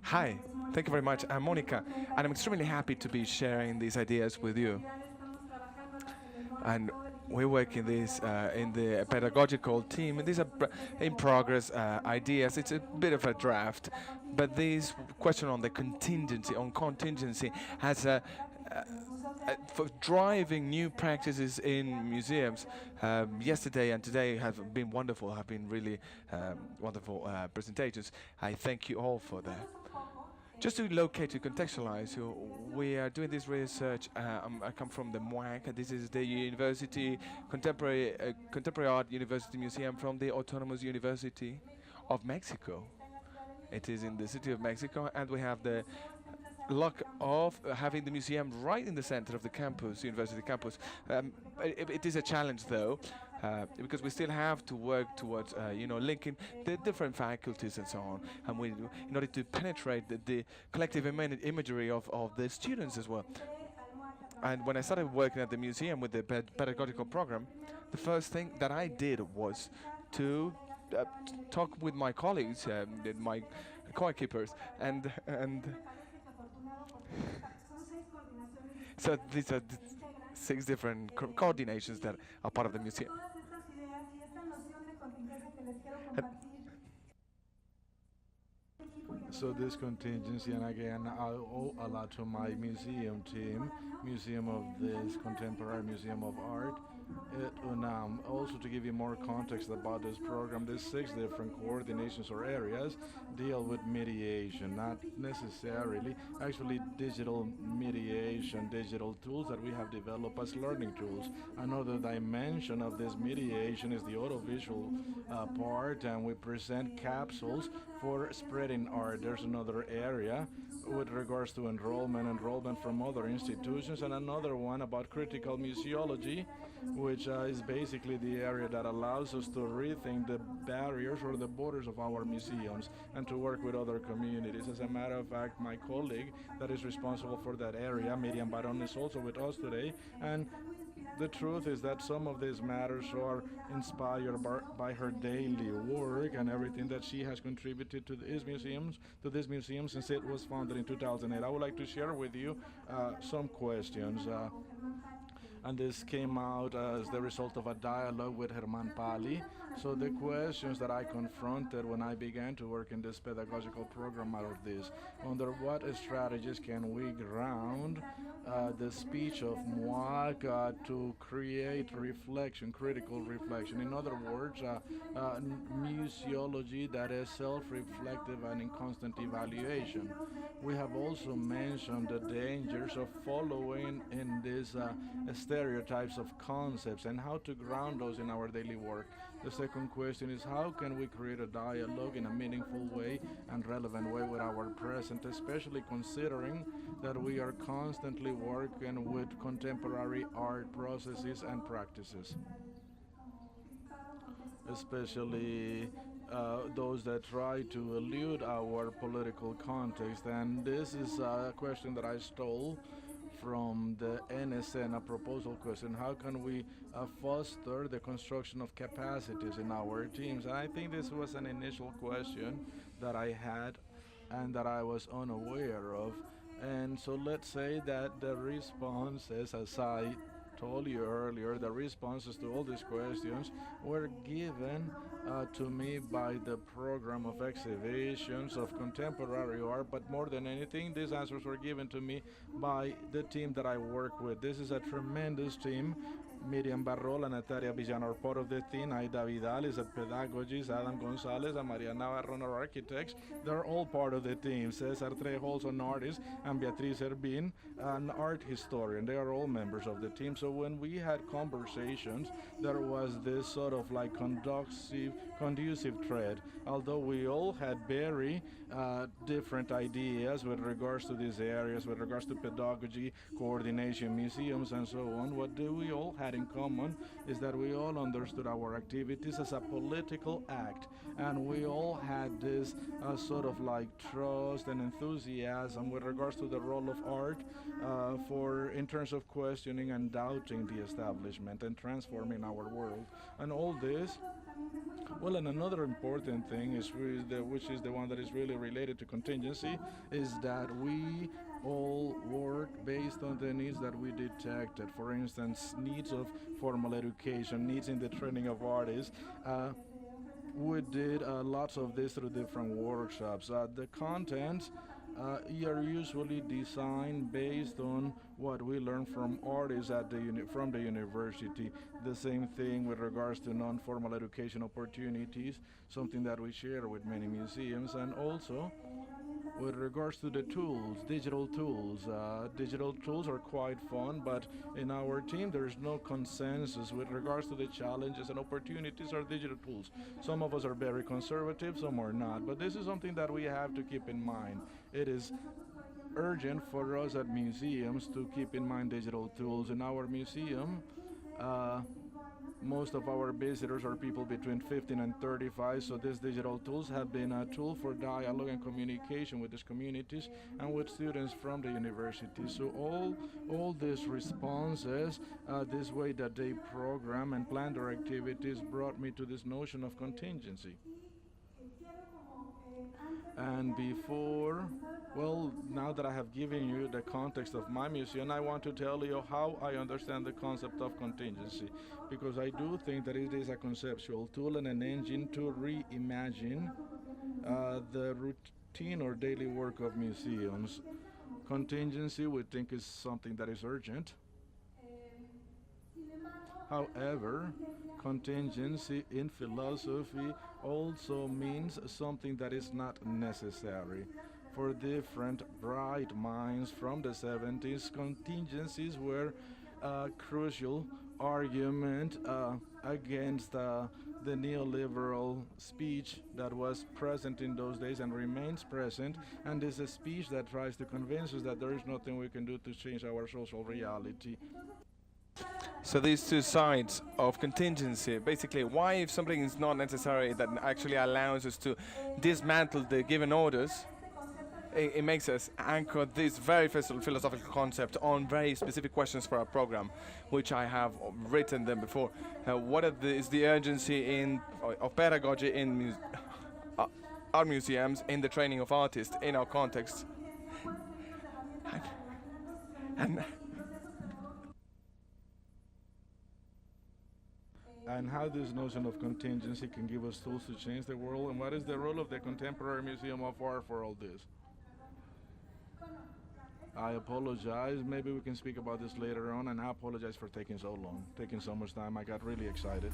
Hi, thank you very much. I'm Mónica, and I'm extremely happy to be sharing these ideas with you. And we work in this in the pedagogical team. These are in progress ideas. It's a bit of a draft, but this question on the contingency has for driving new practices in museums. Yesterday and today have been wonderful. Have been really wonderful presentations. I thank you all for that. Just to locate, to contextualize, we are doing this research. I come from the MUAC. This is the University Contemporary Art University Museum from the Autonomous University of Mexico. It is in the city of Mexico, and we have the luck of having the museum right in the center of the campus, university campus. It is a challenge, though, because we still have to work towards, linking the different faculties and so on, and in order to penetrate the collective imagery of the students as well. And when I started working at the museum with the pedagogical program, the first thing that I did was to talk with my colleagues, my co-keepers, and so these are the 6 different coordinations that are part of the museum. And So this contingency, and again, I owe a lot to my museum team, Museum of this Contemporary Museum of Art at UNAM. Also, to give you more context about this program, these 6 different coordinations or areas deal with mediation, not necessarily actually digital mediation, digital tools that we have developed as learning tools. Another dimension of this mediation is the audiovisual part, and we present capsules for spreading art. There's another area with regards to enrollment from other institutions, and another one about critical museology, which is basically the area that allows us to rethink the barriers or the borders of our museums and to work with other communities. As a matter of fact, my colleague that is responsible for that area, Miriam Baron, is also with us today, and the truth is that some of these matters are inspired by her daily work and everything that she has contributed to this museum since it was founded in 2008. I would like to share with you some questions. And this came out as the result of a dialogue with Herman Pali. So the questions that I confronted when I began to work in this pedagogical program are of this: under what strategies can we ground the speech of Moak to create reflection, critical reflection? In other words, museology that is self-reflective and in constant evaluation. We have also mentioned the dangers of following in these stereotypes of concepts and how to ground those in our daily work. The second question is, how can we create a dialogue in a meaningful way and relevant way with our present, especially considering that we are constantly working with contemporary art processes and practices, especially those that try to elude our political context. And this is a question that I stole from the NSN, a proposal question: how can we foster the construction of capacities in our teams? And I think this was an initial question that I had and that I was unaware of. And so let's say that the responses, as I told you earlier, the responses to all these questions were given to me by the program of exhibitions of contemporary art, but more than anything, these answers were given to me by the team that I work with. This is a tremendous team. Miriam Barrola, Natalia Villan are part of the team. Aida Vidal is at Pedagogies. Adam Gonzalez and Maria Navarro are architects. They're all part of the team. Cesar Trejo, also an artist, and Beatriz Herbin, an art historian. They are all members of the team. So when we had conversations, there was this sort of like conducive thread. Although we all had very different ideas with regards to these areas, with regards to pedagogy, coordination, museums, and so on, what do we all had in common is that we all understood our activities as a political act, and we all had this sort of like trust and enthusiasm with regards to the role of art for in terms of questioning and doubting the establishment and transforming our world. And all this Well, and another important thing is which is the one that is really related to contingency, is that we all work based on the needs that we detected. For instance, needs of formal education, needs in the training of artists. We did lots of this through different workshops. The content are usually designed based on what we learn from artists at from the university. The same thing with regards to non-formal education opportunities, something that we share with many museums, and also with regards to the tools, digital tools are quite fun, but in our team there is no consensus with regards to the challenges and opportunities of digital tools. Some of us are very conservative, some are not, but this is something that we have to keep in mind. It is urgent for us at museums to keep in mind digital tools. In our museum, uh, most of our visitors are people between 15 and 35, so these digital tools have been a tool for dialogue and communication with these communities and with students from the university. So all these responses, this way that they program and plan their activities, brought me to this notion of contingency. And before, well, now that I have given you the context of my museum, I want to tell you how I understand the concept of contingency. Because I do think that it is a conceptual tool and an engine to reimagine the routine or daily work of museums. Contingency, we think, is something that is urgent. However, contingency in philosophy also means something that is not necessary. For different bright minds from the 70s, contingencies were a crucial argument against the neoliberal speech that was present in those days and remains present, and is a speech that tries to convince us that there is nothing we can do to change our social reality. So these two sides of contingency, basically, why if something is not necessary, that actually allows us to dismantle the given orders, it makes us anchor this very first philosophical concept on very specific questions for our program, which I have written them before. What is the urgency of pedagogy in uh, our museums, in the training of artists, in our context? And and how this notion of contingency can give us tools to change the world, and what is the role of the Contemporary Museum of Art for all this. I apologize. Maybe we can speak about this later on, and I apologize for taking so long, taking so much time. I got really excited.